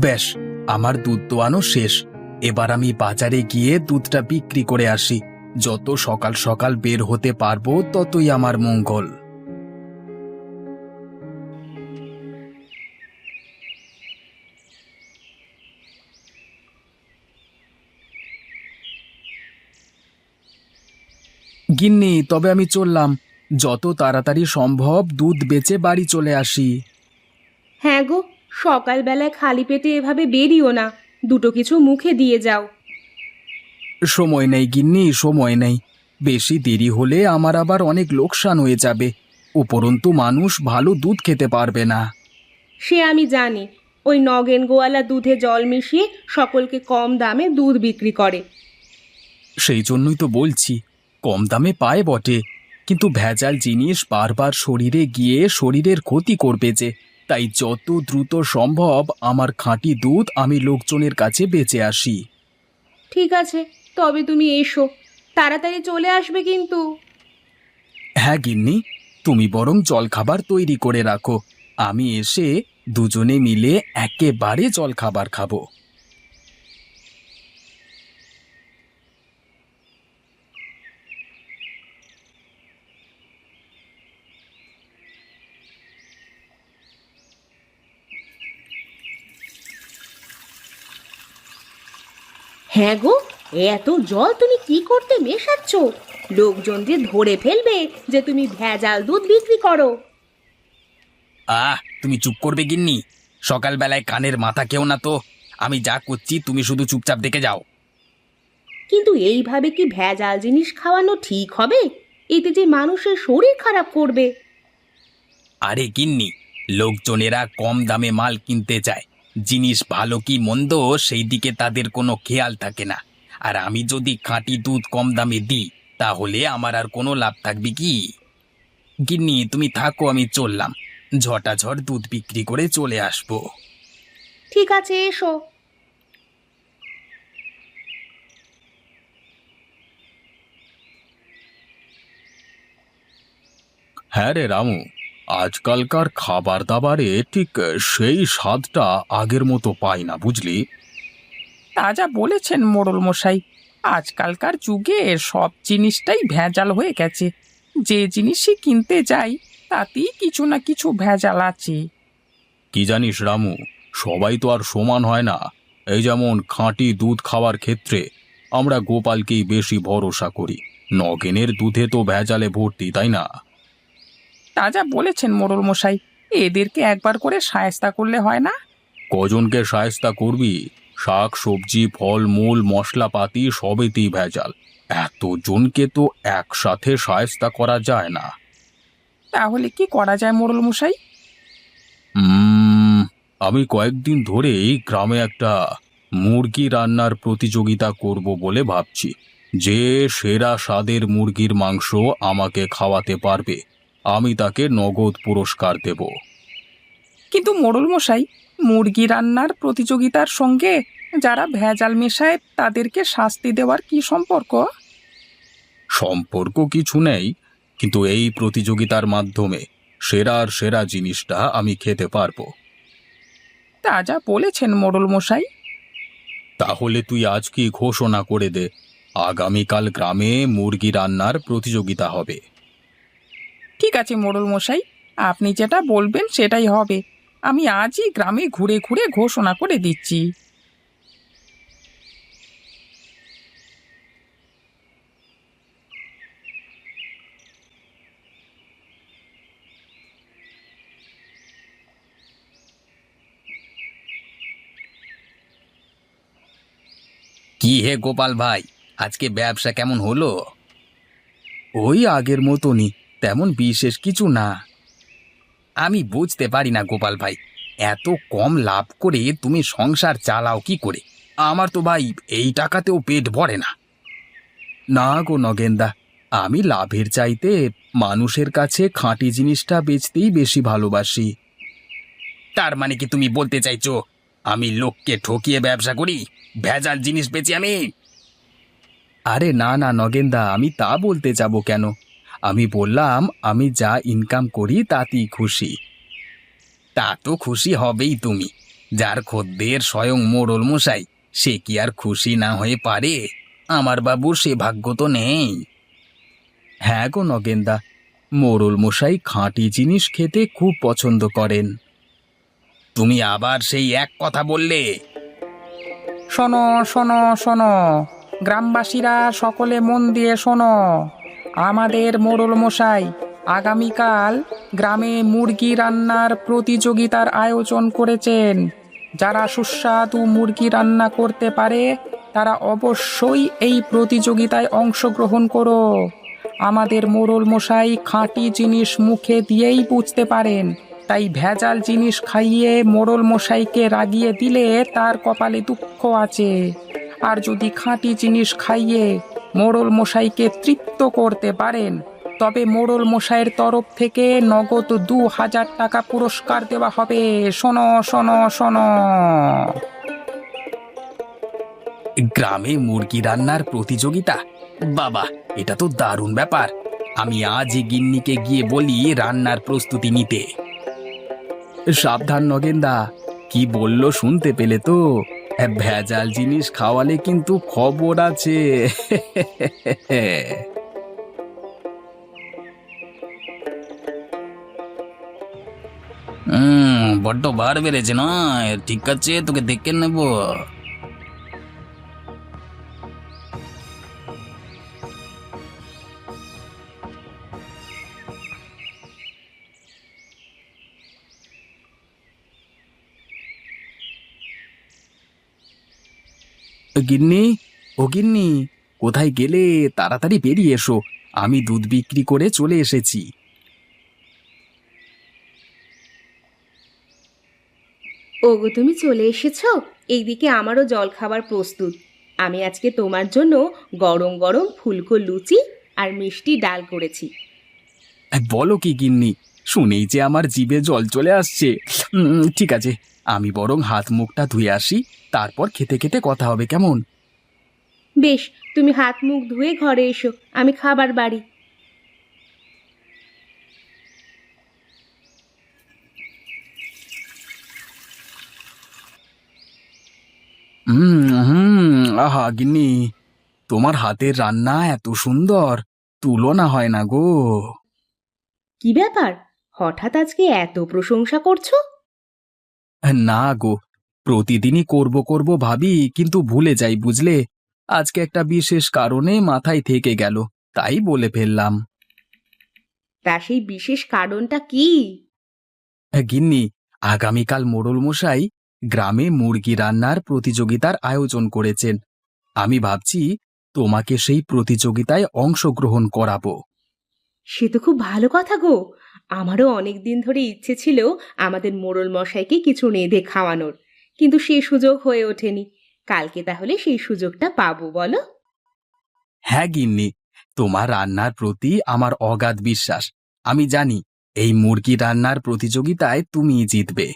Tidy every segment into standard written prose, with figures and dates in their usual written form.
বেশ, আমার দুধ দোয়ানো শেষ। এবার আমি বাজারে গিয়ে দুধটা বিক্রি করে আসি। যত সকাল সকাল বের হতে পারবো ততই আমার মঙ্গল। গিন্নি, তবে আমি চললাম। যত তাড়াতাড়ি সম্ভব দুধ বেচে বাড়ি চলে আসি। হ্যাঁ গো, সকালবেলায় খালি পেটে এভাবে বেরিও না, দুটো কিছু মুখে দিয়ে যাও। সময় নেই গিন্নি, সময় নেই। বেশি দেরি হলে আমার আবার অনেক লোকসান হয়ে যাবে। উপরন্তু মানুষ ভালো দুধ খেতে পারবে না। সে আমি জানি, ওই নগেন গোয়ালা দুধে জল মিশিয়ে সকলকে কম দামে দুধ বিক্রি করে। সেই জন্যই তো বলছি, কম দামে পায় বটে, কিন্তু ভেজাল জিনিস বারবার শরীরে গিয়ে শরীরের ক্ষতি করবে যে। তাই যত দ্রুত সম্ভব আমার খাঁটি দুধ আমি লোকজনের কাছে বেচে আসি। ঠিক আছে, তবে তুমি এসো, তাড়াতাড়ি চলে আসবে কিন্তু। হ্যাঁ গিন্নি, তুমি বরং জলখাবার তৈরি করে রাখো। আমি এসে দুজনে মিলে একেবারে জলখাবার খাবো। হ্যাঁ গো, এত জল তুমি কি করতে মেশাচ্ছ? লোকজন যে ধরে ফেলবে যে তুমি ভেজাল দুধ বিক্রি করো। তুমি চুপ করবে গিন্নি? সকালবেলায় কানের মাথা কেউ না তো। আমি যা করছি তুমি শুধু চুপচাপ দেখে যাও। কিন্তু এইভাবে কি ভেজাল জিনিস খাওয়ানো ঠিক হবে? এতে যে মানুষের শরীর খারাপ করবে। আরে গিন্নি, লোকজনেরা কম দামে মাল কিনতে চায়। জিনিস ভালো কি মন্দ সেই দিকে তাদের কোনো খেয়াল থাকে না। আর আমি যদি খাঁটি দুধ কম দামে দিই, তাহলে আমার আর কোনো লাভ থাকবে কি? গিন্নি তুমি থাকো, আমি চললাম। ঝটাঝট দুধ বিক্রি করে চলে আসবো। ঠিক আছে, এসো। হ্যাঁ রে রামু, আজকালকার খাবার দাবারে ঠিক সেই স্বাদটা আগের মতো পাই না, বুঝলি? তা যা বলেছেন মোড়ল মশাই, আজকালকার যুগে সব জিনিসটাই ভেজাল হয়ে গেছে। যে জিনিসই কিনতে যাই তাতেই কিছু না কিছু ভেজাল আছে। কি জানিস রামু, সবাই তো আর সমান হয় না। এই যেমন খাঁটি দুধ খাওয়ার ক্ষেত্রে আমরা গোপালকেই বেশি ভরসা করি। নগেনের দুধে তো ভেজালে ভর্তি, তাই না? তা যা বলেছেন মোড়ল মশাই, এদেরকে একবার করে শায়েস্তা করলে হয় না? কজনকে শায়েস্তা করবি? শাক সবজি ফলমূল মশলাপাতি সবেতেই ভেজাল। এতজনকে তো একসাথে শায়েস্তা করা যায় না। তাহলে কি করা যায় মোড়ল মশাই? উম, আমি কয়েকদিন ধরেই গ্রামে একটা মুরগি রান্নার প্রতিযোগিতা করব বলে ভাবছি। যে সেরা স্বাদের মুরগির মাংস আমাকে খাওয়াতে পারবে, আমি তাকে নগদ পুরস্কার দেব। কিন্তু মোড়ল মশাই, মুরগি রান্নার প্রতিযোগিতার সঙ্গে যারা ভেজাল মেশায় তাদেরকে শাস্তি দেওয়ার কি সম্পর্ক? সম্পর্ক কিছু নেই, কিন্তু এই প্রতিযোগিতার মাধ্যমে সেরার সেরা জিনিসটা আমি খেতে পারবো। তা যা বলেছেন মোড়ল মশাই। তাহলে তুই আজকে ঘোষণা করে দে, আগামীকাল গ্রামে মুরগি রান্নার প্রতিযোগিতা হবে। ঠিক আছে মোড়ল মশাই, আপনি যেটা বলবেন সেটাই হবে। আমি আজই গ্রামে ঘুরে ঘুরে ঘোষণা করে দিচ্ছি। কি হে গোপাল ভাই, আজকে ব্যবসা কেমন হলো? ওই আগের মতনই, তেমন বিশেষ কিছু না। আমি বুঝতে পারি না গোপাল ভাই, এত কম লাভ করে তুমি সংসার চালাও কি করে? আমার তো ভাই এই টাকাতেও পেট ভরে না। না গো নগেনদা, আমি লাভের চাইতে মানুষের কাছে খাঁটি জিনিসটা বেচতেই বেশি ভালোবাসি। তার মানে কি তুমি বলতে চাইছো আমি লোককে ঠকিয়ে ব্যবসা করি, ভেজাল জিনিস বেচি আমি? আরে না না নগেনদা, আমি তা বলতে যাব কেন? আমি বললাম আমি যা ইনকাম করি তাতেই খুশি। তা তো খুশি হবেই তুমি, যার খদ্দের স্বয়ং মোড়ল মশাই, সে কি আর খুশি না হয়ে পারে? আমার বাবুর সে ভাগ্য তো নেই। হ্যাঁ গো নগেনদা, মোড়ল মশাই খাঁটি জিনিস খেতে খুব পছন্দ করেন। তুমি আবার সেই এক কথা বললে? শোনো শোনো শোনো, গ্রামবাসীরা সকলে মন দিয়ে শোনো। আমাদের মোড়ল মশাই আগামীকাল গ্রামে মুরগি রান্নার প্রতিযোগিতার আয়োজন করেছেন। যারা সুস্বাদু মুরগি রান্না করতে পারে তারা অবশ্যই এই প্রতিযোগিতায় অংশগ্রহণ করো। আমাদের মোড়ল মশাই খাঁটি জিনিস মুখে দিয়েই বুঝতে পারেন, তাই ভেজাল জিনিস খাইয়ে মোড়ল মশাইকে রাগিয়ে দিলে তার কপালে দুঃখ আছে। আর যদি খাঁটি জিনিস খাইয়ে মোড়ল মশাইকে তৃপ্ত করতে পারেন, তবে মোড়ল মশাইয়ের তরফ থেকে নগদ 2000 টাকা পুরস্কার দেওয়া হবে। শোনো শোনো শোনো। গ্রামে মুরগি রান্নার প্রতিযোগিতা? বাবা, এটা তো দারুণ ব্যাপার। আমি আজই গিন্নিকে গিয়ে বলি রান্নার প্রস্তুতি নিতে। সাবধান নগেনদা, কি বললো শুনতে পেলে তো? ভেজাল জিনিস খাওয়ালে কিন্তু খবর আছে। বড্ড বার বেড়েছে না? ঠিক আছে, তোকে দেখে নেব। গিন্নি, ও গিন্নি, কোথায় গেলে? তাড়াতাড়ি বেরিয়ে এসো, আমি দুধ বিক্রি করে চলে এসেছি। ওগো, তুমি চলে এসেছো? এইদিকে আমারও জল খাবার প্রস্তুত। আমি আজকে তোমার জন্য গরম গরম ফুলকো লুচি আর মিষ্টি ডাল করেছি। বলো কি গিন্নি, শুনেই যে আমার জিভে জল চলে আসছে। ঠিক আছে, আমি বরং হাত মুখটা ধুয়ে আসি, তারপর খেতে খেতে কথা হবে, কেমন? বেশ, তুমি হাত মুখ ধুয়ে ঘরে এসো, আমি খাবার বাড়ি। আহা গিন্নি, তোমার হাতের রান্না এত সুন্দর, তুলনা হয় না গো। কি ব্যাপার, হঠাৎ আজকে এত প্রশংসা করছো? না গো, প্রতিদিনই করব করব ভাবি, কিন্তু ভুলে যাই বুঝলে। আজকে একটা বিশেষ কারণে মাথায় থেকে গেল, তাই বলে ফেললাম। তা সেই বিশেষ কারণটা কি? গিন্নি, আগামীকাল মোড়ল মশাই গ্রামে মুরগি রান্নার প্রতিযোগিতার আয়োজন করেছেন। আমি ভাবছি তোমাকে সেই প্রতিযোগিতায় অংশগ্রহণ করাবো। সে তো খুব ভালো কথা গো। আমারও অনেক দিন ধরে ইচ্ছে ছিল আমাদের মোড়ল মশাইকে কিছু রেঁধে খাওয়ানোর, কিন্তু সেই সুযোগ হয়ে ওঠেনি। কালকে তাহলে সেই সুযোগটা পাবো, বলো? হ্যাঁ গিন্নি, তোমার রান্নার প্রতি আমার অগাধ বিশ্বাস। আমি জানি এই মুরগি রান্নার প্রতিযোগিতায় তুমিই জিতবে।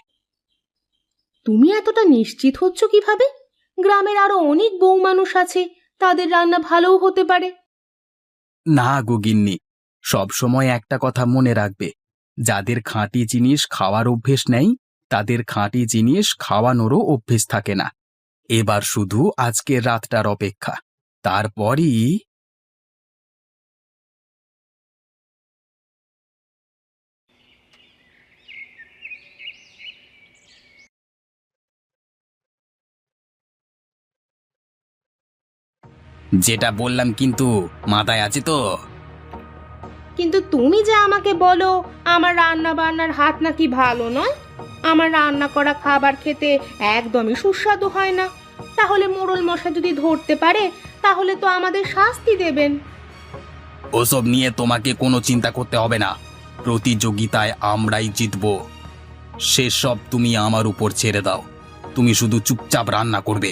তুমি এতটা নিশ্চিত হচ্ছ কিভাবে? গ্রামের আরো অনেক বউ মানুষ আছে, তাদের রান্না ভালোও হতে পারে। না গো গিন্নি, সবসময় একটা কথা মনে রাখবে, যাদের খাঁটি জিনিস খাওয়ার অভ্যেস নেই, তাদের খাঁটি জিনিস খাওয়ানোরও অভ্যেস থাকে না। এবার শুধু আজকের রাতটার অপেক্ষা, তারপরই। যেটা বললাম কিন্তু মাথায় আছে তো? কিন্তু তুমি যে আমাকে বলো আমার রান্না বান্নার হাত নাকি ভালো নয়, আমার রান্না করা খাবার খেতে একদমই সুস্বাদু হয় না, তাহলে মোড়ল মশাই যদি ধরতে পারে তাহলে তো আমাদের শাস্তি দেবেন। ওসব নিয়ে তোমাকে কোনো চিন্তা করতে হবে না, প্রতিযোগিতায় আমরাই জিতব। সেসব তুমি আমার উপর ছেড়ে দাও, তুমি শুধু চুপচাপ রান্না করবে।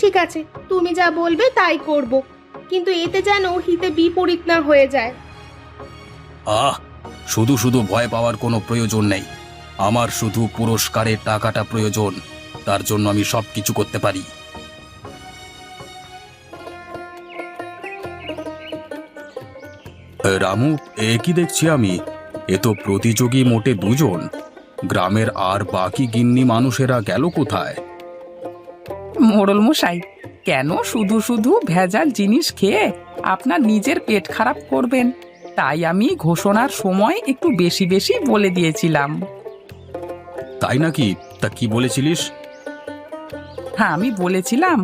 ঠিক আছে, তুমি যা বলবে তাই করব, কিন্তু এতে যেন হিতে বিপরীত না হয়ে যায়। আহ, শুধু শুধু ভয় পাওয়ার কোনো প্রয়োজন নেই। আমার শুধু পুরস্কারের টাকাটা প্রয়োজন, তার জন্য আমি সবকিছু করতে পারি। রামু, এ কি দেখছি আমি? এ তো প্রতিযোগী মোটে দুজন। গ্রামের আর বাকি গিন্নি মানুষেরা গেল কোথায়? মোড়ল মশাই, কেন শুধু শুধু ভেজাল জিনিস খেয়ে আপনার নিজের পেট খারাপ করবেন? তাই আমি ঘোষণার সময় একটু বেশি বেশি বলে দিয়েছিলাম। তাই নাকি? তা কি বলেছিলিস? হ্যাঁ, আমি বলেছিলাম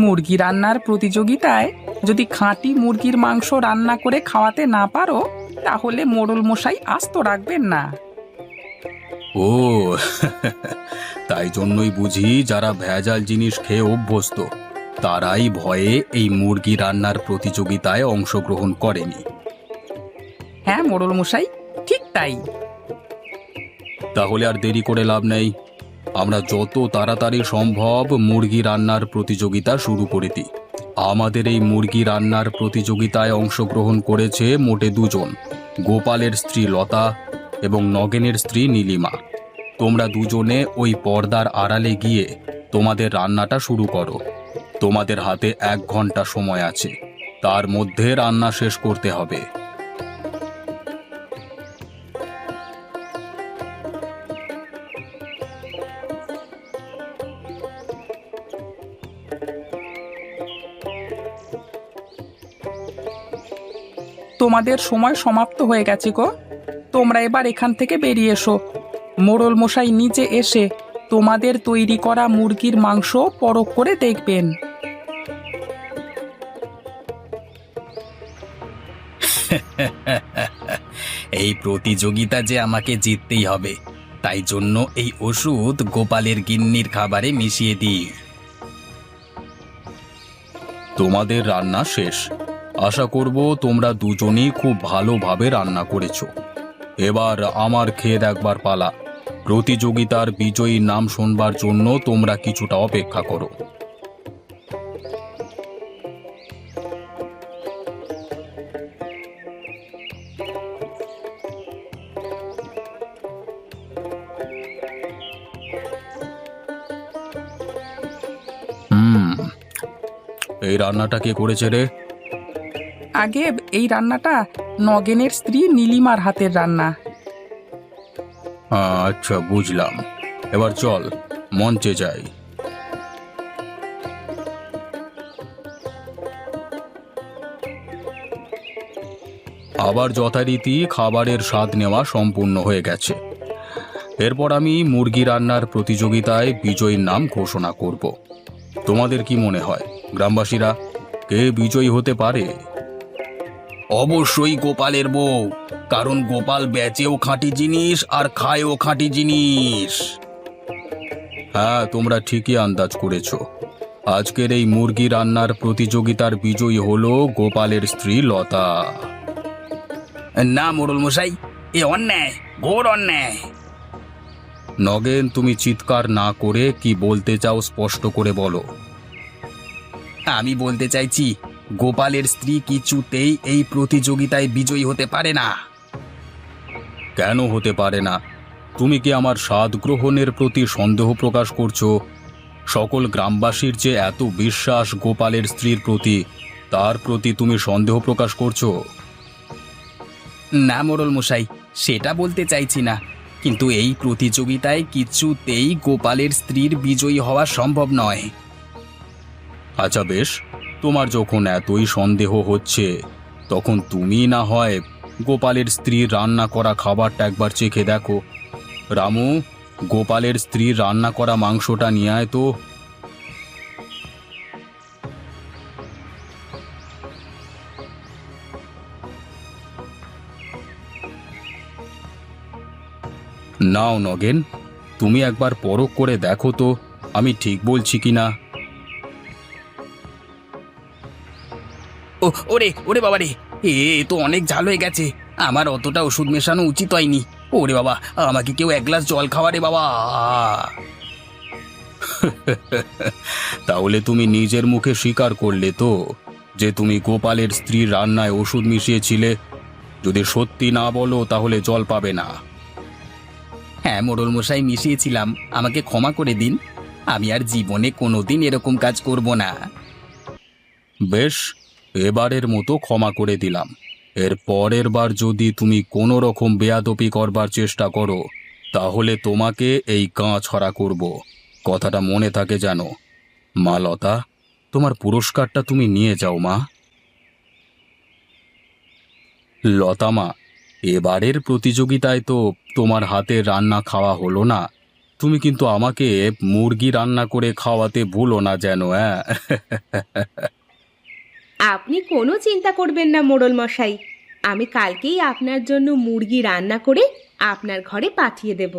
মুরগি রান্নার প্রতিযোগিতায় যদি খাঁটি মুরগির মাংস রান্না করে খাওয়াতে না পারো, তাহলে মোড়ল মশাই আস্ত রাখবেন না। ও তাই জন্যই বুঝি যারা ভেজাল জিনিস খেয়ে অভ্যস্ত তারাই ভয়ে এই মুরগি রান্নার প্রতিযোগিতায় অংশগ্রহণ করেনি। হ্যাঁ মোড়ল মশাই, ঠিক তাই। তাহলে আর দেরি করে লাভ নেই, আমরা যত তাড়াতাড়ি সম্ভব মুরগি রান্নার প্রতিযোগিতা শুরু করে দিই। আমাদের এই মুরগি রান্নার প্রতিযোগিতায় অংশগ্রহণ করেছে মোটে দুজন, গোপালের স্ত্রী লতা এবং নগেনের স্ত্রী নীলিমা। তোমরা দুজনে ওই পর্দার আড়ালে গিয়ে তোমাদের রান্নাটা শুরু করো। তোমাদের হাতে 1 ঘন্টা সময় আছে, তার মধ্যে রান্না শেষ করতে হবে। তোমাদের সময় সমাপ্ত হয়ে গেছে গো। তোমরা এবার এখান থেকে বেরিয়ে এসো। মোড়ল মশাই নিজে এসে তোমাদের তৈরি করা মুরগির মাংস পরখ করে দেখবেন। এই প্রতিযোগিতা যে আমাকে জিততেই হবে, তাই জন্য এই ওষুধ গোপালের গিন্নির খাবারে মিশিয়ে দিই। তোমাদের রান্না শেষ। আশা করব তোমরা দুজনেই খুব ভালোভাবে রান্না করেছো। এবার আমার খেয়ে দেখবার পালা। প্রতিযোগিতার বিজয়ীর নাম শুনবার জন্য তোমরা কিছুটা অপেক্ষা করো। এই রান্নাটা কে করেছে রে? আগে এই রান্নাটা নগেনের স্ত্রী নীলিমার হাতের রান্না। আচ্ছা, বুঝলাম। এবার চল মঞ্চে যাই। আবার যথারীতি খাবারের স্বাদ নেওয়া সম্পূর্ণ হয়ে গেছে। এরপর আমি মুরগি রান্নার প্রতিযোগিতায় বিজয়ীর নাম ঘোষণা করব। তোমাদের কি মনে হয় গ্রামবাসীরা, কে বিজয়ী হতে পারে? অবশ্যই গোপালের বউ, কারণ গোপাল বেচেও খাঁটি জিনিস আর খায়ও খাঁটি জিনিস। হ্যাঁ, তোমরা ঠিকই আন্দাজ করেছ। আজকের এই মুরগি রান্নার প্রতিযোগিতার বিজয়ী হলো গোপালের স্ত্রী লতা। না মোড়ল মশাই, এ অন্যায়, ঘোর অন্যায়। নগেন, তুমি চিৎকার না করে কি বলতে চাও স্পষ্ট করে বলো। আমি বলতে চাইছি, গোপালের স্ত্রী কিছুতেই এই প্রতিযোগিতায় বিজয়ী হতে পারে না। কেন হতে পারে না? তুমি কি আমার স্বাদ গ্রহণের প্রতি সন্দেহ প্রকাশ করছো? সকল গ্রামবাসীর যে এত বিশ্বাস গোপালের স্ত্রীর প্রতি, তার প্রতি তুমি সন্দেহ প্রকাশ করছো? না মোড়ল মশাই, সেটা বলতে চাইছি না, কিন্তু এই প্রতিযোগিতায় কিছুতেই গোপালের স্ত্রীর বিজয়ী হওয়া সম্ভব নয়। আচ্ছা বেশ, তোমার যখন এতই সন্দেহ হচ্ছে, তখন তুমি না হয় গোপালের স্ত্রীর রান্না করা খাবারটা একবার চেখে দেখো। রামু, গোপালের স্ত্রীর রান্না করা মাংসটা নিয়ে আয় তো। নাও নগেন, তুমি একবার পরখ করে দেখো তো আমি ঠিক বলছি কিনা। ওরে ওরে বাবা রে, এ তো অনেক ঝাল হয়ে গেছে। আমার অতটা ওষুধ মেশানো উচিত হয়নি। ওরে বাবা, আমাকে কেউ 1 গ্লাস জল খাওয়া রে বাবা। তাহলে তুমি নিজের মুখে স্বীকার করলে তো যে তুমি গোপালের স্ত্রীর রান্নায় ওষুধ মিশিয়েছিলে। যদি সত্যি না বলো তাহলে জল পাবে না। হ্যাঁ মোড়ল মশাই, মিশিয়েছিলাম, আমাকে ক্ষমা করে দিন। আমি আর জীবনে কোনোদিন এরকম কাজ করব না। বেশ, এবারের মতো ক্ষমা করে দিলাম। এর পরের বার যদি তুমি কোনো রকম বেয়াদপি করবার চেষ্টা করো, তাহলে তোমাকে এই গা ছড়া করব, কথাটা মনে থাকে জানো। মা লতা, তোমার পুরস্কারটা তুমি নিয়ে যাও মা। লতা মা, এবারের প্রতিযোগিতায় তো তোমার হাতের রান্না খাওয়া হলো না। তুমি কিন্তু আমাকে মুরগি রান্না করে খাওয়াতে ভুলো না যেন, হ্যাঁ? আপনি কোনো চিন্তা করবেন না মোড়ল মশাই, আমি কালকেই আপনার জন্য মুরগি রান্না করে আপনার ঘরে পাঠিয়ে দেব।